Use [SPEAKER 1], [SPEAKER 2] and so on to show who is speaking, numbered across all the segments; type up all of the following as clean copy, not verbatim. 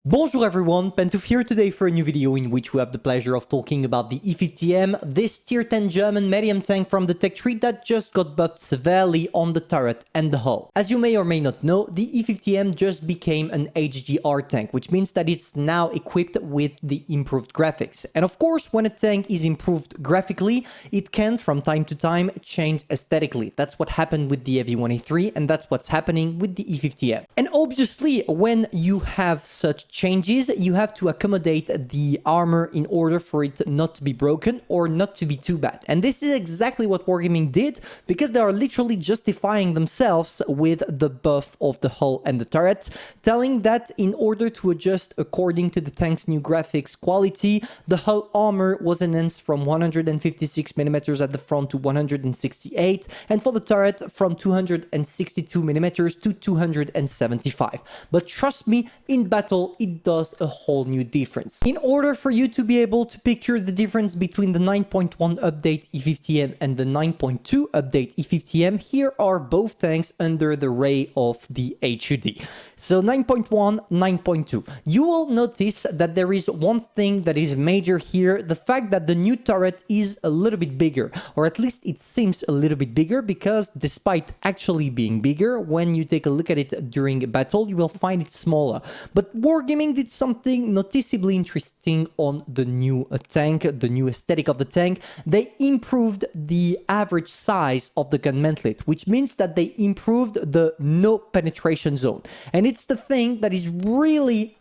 [SPEAKER 1] Bonjour everyone, Pantouf here today for a new video in which we have the pleasure of talking about the E50M, this tier 10 German medium tank from the tech tree that just got buffed severely on the turret and the hull. As you may or may not know, the E50M just became an HGR tank, which means that it's now equipped with the improved graphics. And of course, when a tank is improved graphically, it can from time to time change aesthetically. That's what happened with the AV1A3 and that's what's happening with the E50M. And obviously, when you have such changes, you have to accommodate the armor in order for it not to be broken or not to be too bad. And this is exactly what Wargaming did, because they are literally justifying themselves with the buff of the hull and the turret, telling that in order to adjust according to the tank's new graphics quality, the hull armor was enhanced from 156mm at the front to 168, and for the turret from 262mm to 275. But trust me, in battle, it does a whole new difference. In order for you to be able to picture the difference between the 9.1 update E50M and the 9.2 update E50M, here are both tanks under the ray of the HUD. So 9.1, 9.2. You will notice that there is one thing that is major here, the fact that the new turret is a little bit bigger, or at least it seems a little bit bigger, because despite actually being bigger, when you take a look at it during a battle, you will find it smaller. But Wargaming did something noticeably interesting on the new tank, the new aesthetic of the tank. They improved the average size of the gun mantlet, which means that they improved the no penetration zone. And it's the thing that is really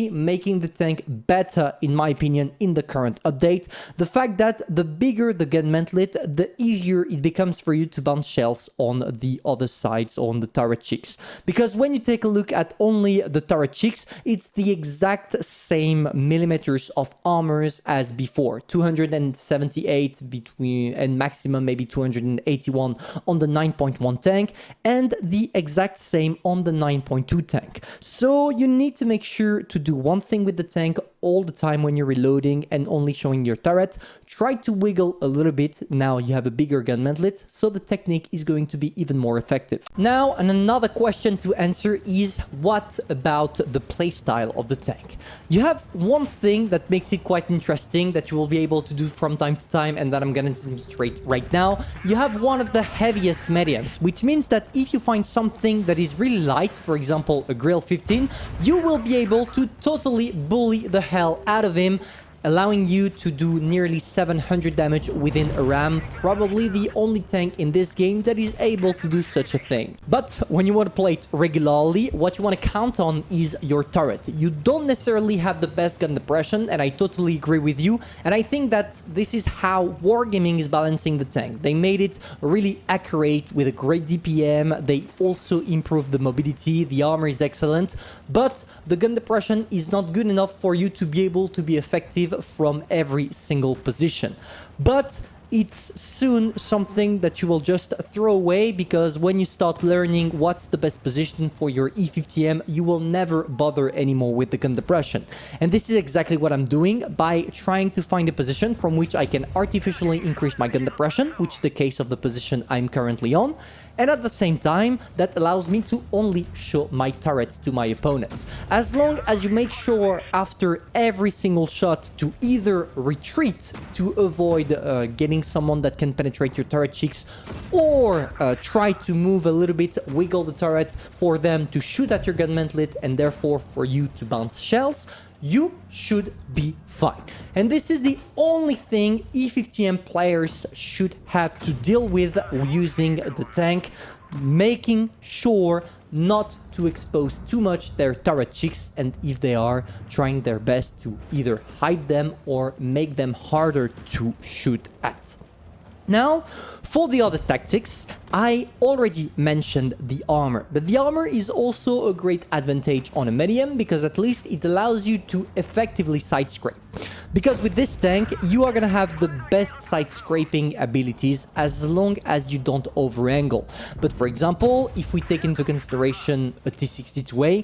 [SPEAKER 1] making the tank better, in my opinion, in the current update. The fact that the bigger the gun mantlet, the easier it becomes for you to bounce shells on the other sides, on the turret cheeks. Because when you take a look at only the turret cheeks, it's the exact same millimeters of armors as before. 278 between, and maximum maybe 281 on the 9.1 tank, and the exact same on the 9.2 tank. So you need to make sure to do one thing with the tank all the time when you're reloading and only showing your turret. Try to wiggle a little bit. Now you have a bigger gun mantlet, so the technique is going to be even more effective. Now, and another question to answer is, what about the playstyle of the tank? You have one thing that makes it quite interesting that you will be able to do from time to time, and that I'm going to demonstrate right now. You have one of the heaviest mediums, which means that if you find something that is really light, for example a Grill 15, you will be able to totally bully the hell out of him, allowing you to do nearly 700 damage within a ram, probably the only tank in this game that is able to do such a thing. But when you want to play it regularly, what you want to count on is your turret. You don't necessarily have the best gun depression, and I totally agree with you, and I think that this is how Wargaming is balancing the tank. They made it really accurate with a great DPM, they also improved the mobility, the armor is excellent, but the gun depression is not good enough for you to be able to be effective from every single position. But it's soon something that you will just throw away, because when you start learning what's the best position for your E50M, you will never bother anymore with the gun depression. And this is exactly what I'm doing by trying to find a position from which I can artificially increase my gun depression, which is the case of the position I'm currently on. And at the same time, that allows me to only show my turrets to my opponents. As long as you make sure after every single shot to either retreat to avoid getting someone that can penetrate your turret cheeks, or try to move a little bit, wiggle the turret for them to shoot at your gun mantlet and therefore for you to bounce shells, you should be fine. And this is the only thing E50M players should have to deal with using the tank, making sure not to expose too much their turret cheeks, and if they are, trying their best to either hide them or make them harder to shoot at. Now, for the other tactics, I already mentioned the armor, but the armor is also a great advantage on a medium, because at least it allows you to effectively side scrape. Because with this tank, you are gonna have the best side scraping abilities as long as you don't over-angle. But for example, if we take into consideration a T62A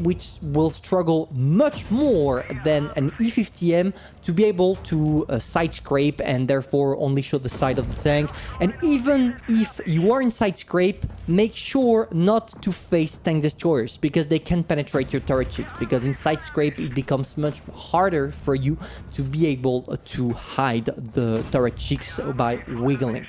[SPEAKER 1] which will struggle much more than an E50M to be able to side scrape and therefore only show the side of the tank. And even if you are in side scrape, make sure not to face tank destroyers because they can penetrate your turret cheeks, because in side scrape it becomes much harder for you to be able to hide the turret cheeks by wiggling.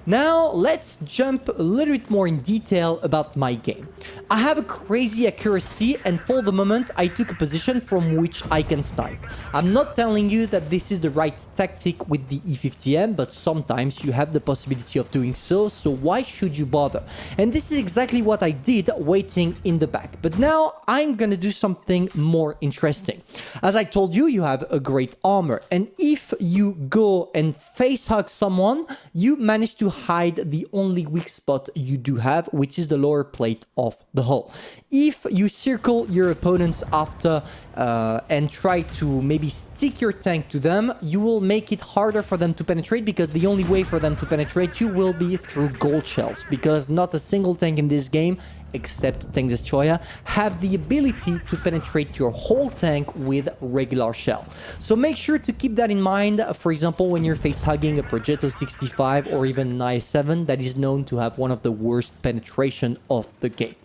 [SPEAKER 1] Now, let's jump a little bit more in detail about my game. I have a crazy accuracy, and for the moment, I took a position from which I can snipe. I'm not telling you that this is the right tactic with the E50M, but sometimes you have the possibility of doing so, so why should you bother? And this is exactly what I did waiting in the back. But now, I'm gonna do something more interesting. As I told you, you have a great armor, and if you go and face hug someone, you manage to hide the only weak spot you do have, which is the lower plate of the hull. If you circle your opponents after and try to maybe stick your tank to them, you will make it harder for them to penetrate, because the only way for them to penetrate you will be through gold shells, because not a single tank in this game except tank destroyer have the ability to penetrate your whole tank with regular shell. So make sure to keep that in mind, for example, when you're face hugging a Progetto 65 or even an IS-7 that is known to have one of the worst penetration of the game.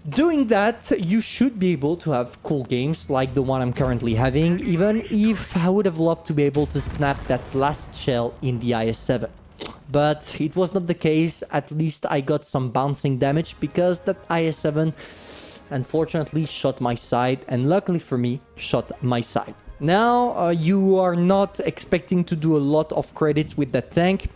[SPEAKER 1] Doing that, you should be able to have cool games like the one I'm currently having, even if I would have loved to be able to snap that last shell in the IS-7. But it was not the case. At least I got some bouncing damage because that IS-7 unfortunately shot my side, and luckily for me, shot my side. Now, you are not expecting to do a lot of credits with that tank.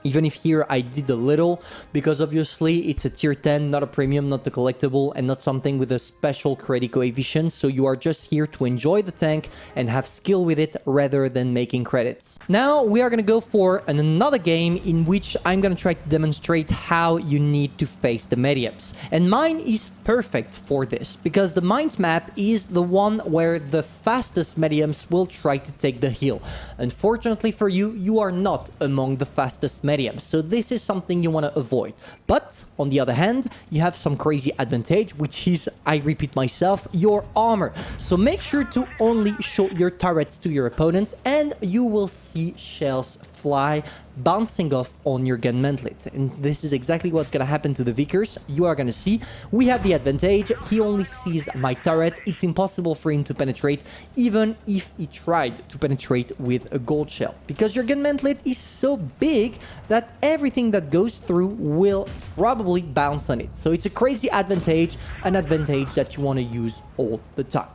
[SPEAKER 1] Even if here I did a little, because obviously it's a tier 10, not a premium, not a collectible, and not something with a special credit coefficient, so you are just here to enjoy the tank and have skill with it rather than making credits. Now we are gonna go for another game in which I'm gonna try to demonstrate how you need to face the mediums. And mine is perfect for this, because the mines map is the one where the fastest mediums will try to take the hill. Unfortunately for you, you are not among the fastest mediums, so this is something you want to avoid. But on the other hand, you have some crazy advantage, which is, I repeat myself, your armor. So make sure to only show your turrets to your opponents, and you will see shells fly bouncing off on your gun mantlet. And this is exactly what's gonna happen to the Vickers. You are gonna see we have the advantage. He only sees my turret. It's impossible for him to penetrate, even if he tried to penetrate with a gold shell, because your gun mantlet is so big that everything that goes through will probably bounce on it. So it's a crazy advantage, an advantage that you want to use all the time.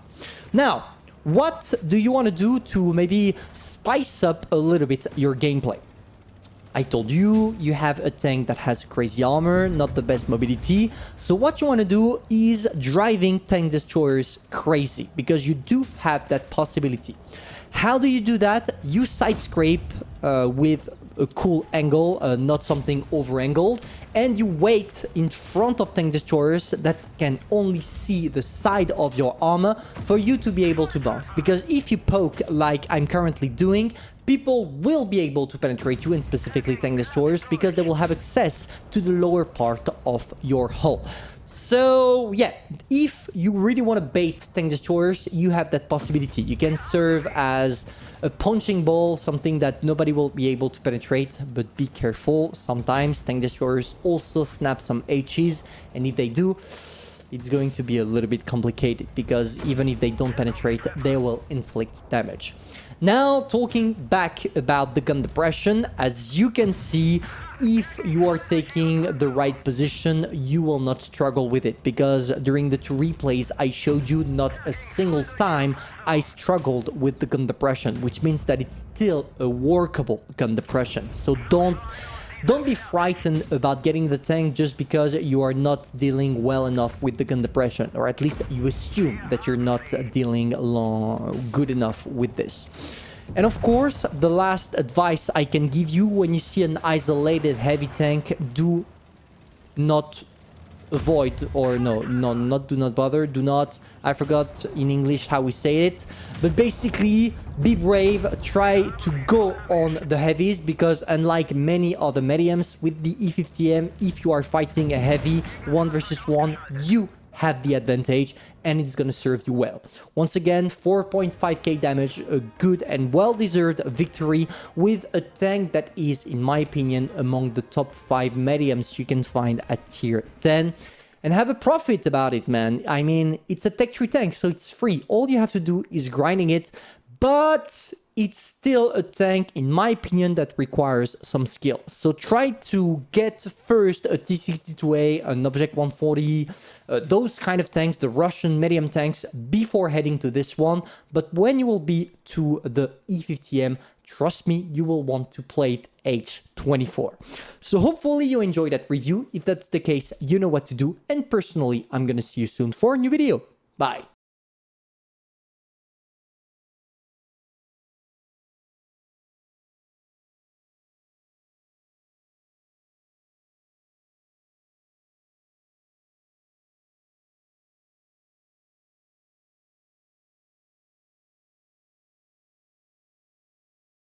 [SPEAKER 1] Now, what do you want to do to maybe spice up a little bit your gameplay? I told you, you have a tank that has crazy armor, not the best mobility. So what you want to do is driving tank destroyers crazy, because you do have that possibility. How do you do that? You side scrape with a cool angle, not something over angled, and you wait in front of tank destroyers that can only see the side of your armor for you to be able to buff. Because if you poke like I'm currently doing, people will be able to penetrate you, and specifically tank destroyers, because they will have access to the lower part of your hull. So yeah, if you really want to bait tank destroyers, you have that possibility. You can serve as a punching ball, something that nobody will be able to penetrate, but be careful. Sometimes tank destroyers also snap some HEs, and if they do, it's going to be a little bit complicated, because even if they don't penetrate, they will inflict damage. Now, talking back about the gun depression, as you can see, if you are taking the right position, you will not struggle with it, because during the two replays I showed you, not a single time I struggled with the gun depression, which means that it's still a workable gun depression. So don't be frightened about getting the tank just because you are not dealing well enough with the gun depression, or at least you assume that you're not dealing good enough with this. And of course, the last advice I can give you: when you see an isolated heavy tank, do not avoid, or no, not do not bother, do not, I forgot in English how we say it, but basically be brave, try to go on the heavies, because unlike many other mediums with the E50M, if you are fighting a heavy 1 versus 1, you have the advantage and it's gonna serve you well. Once again, 4.5k damage, a good and well-deserved victory with a tank that is, in my opinion, among the top 5 mediums you can find at tier 10. And have a profit about it, man. I mean, it's a tech tree tank, so it's free. All you have to do is grinding it, but it's still a tank, in my opinion, that requires some skill. So try to get first a T62A, an Object 140, those kind of tanks, the Russian medium tanks, before heading to this one. But when you will be to the E50M, trust me, you will want to play it H24. So hopefully you enjoyed that review. If that's the case, you know what to do. And personally, I'm gonna see you soon for a new video. Bye.